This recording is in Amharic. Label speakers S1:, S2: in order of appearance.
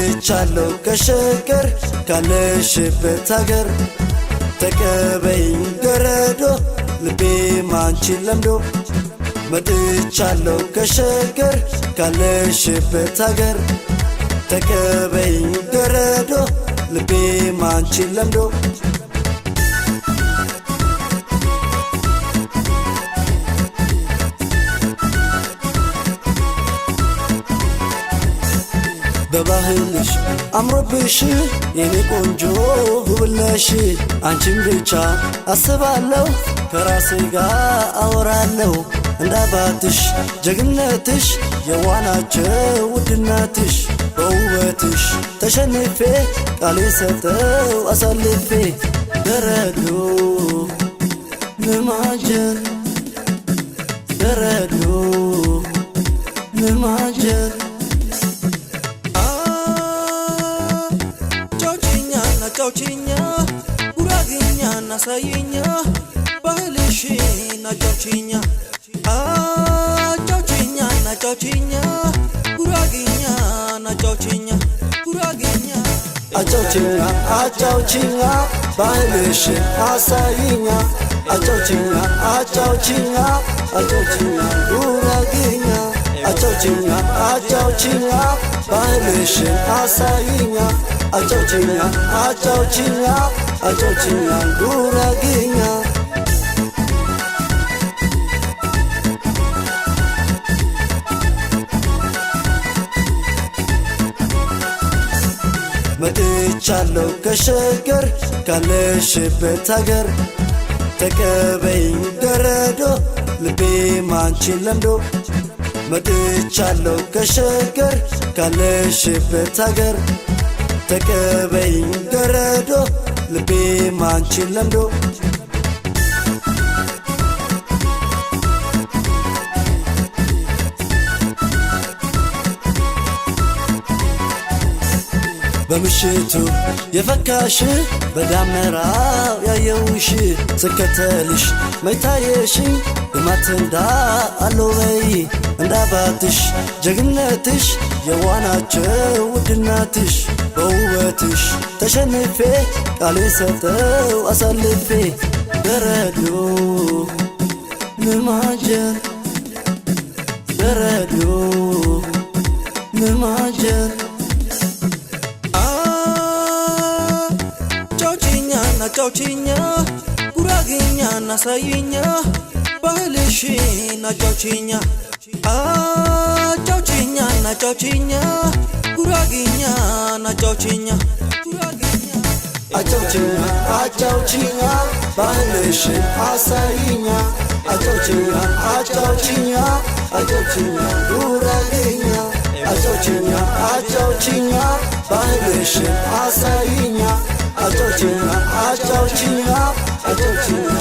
S1: መጥቻለሁ ከሸገር ካለሽበት ሀገር ተቀበይኝ ገረዶ ልቤ ማንቺን ለምዶ መጥቻለሁ ከሸገር ካለሽበት ሀገር ተቀበይኝ ገረዶ ልቤ ማንቺን ለምዶ በባህልሽ አምሮብሽ የኔ ቆንጆ ውብነሽ አንቺን ብቻ አስባለሁ ከራሴ ጋር አወራለሁ እንዳባትሽ ጀግነትሽ የዋናቸው ውድነትሽ በውበትሽ ተሸንፌ ቃሌ ሰጠው አሳልፌ ገረዶ ንማጀር ገረዶ ንማጀር
S2: ጫውቺኛ ጉራጌኛ ናሳየኛ ባህልሽና ጫውቺኛ ጫውቺኛ ናጫውቺኛ ጉራጌኛ ናጫውቺኛ ጉራጌኛ
S1: አጫውቺኛ አጫውቺኛ ባህልሽን አሳይኛ አጫውቺኛ አጫውቺኛ አጫውቺኛ ጉራጌኛ አጫውቺኛ አጫውቺኛ ባህልሽን አሳይኛ አጫውቺኛ አጫውቺኛ አጫውቺኛ ጉራጌኛ መጥቻለሁ ከሸገር ካለሽበት ሀገር ተቀበይኝ ገረዶ ልቤ ማንቺን ለምዶ መጥቻለሁ ከሸገር ካለሽበት ሀገር ተቀበይኝ ገረዶ ልቤ ማንቺን ለምዶ በምሽቱ የፈካሽ በዳመራው ያየውሽ ስከተልሽ መታየሽኝ በማትንዳ አሎበይ እንዳባትሽ ጀግነትሽ የዋናቸው ውድነትሽ በውበትሽ ተሸንፌ ቃሌ ሰጠው አሳልፌ ገረዶ ንማጀር ገረዶ ንማጀር
S2: ጫውቺኛ ጉራጌኛ ናሳየኛ ባህልሽና ጫውቺኛ ጫውቺኛ ናጫውቺኛ ጉራጌኛ ናጫውቺኛ ጉራጌኛ
S1: አጫውቺኛ አጫውቺኛ ባህልሽን አሳይኛ አጫውቺኛ አጫውቺኛ አጫውቺኛ ጉራጌኛ አጫውቺኛ አጫውቺኛ ባህልሽን አሳይኛ አጫውቺኛ አጫውቺኛ አጫውቺኛ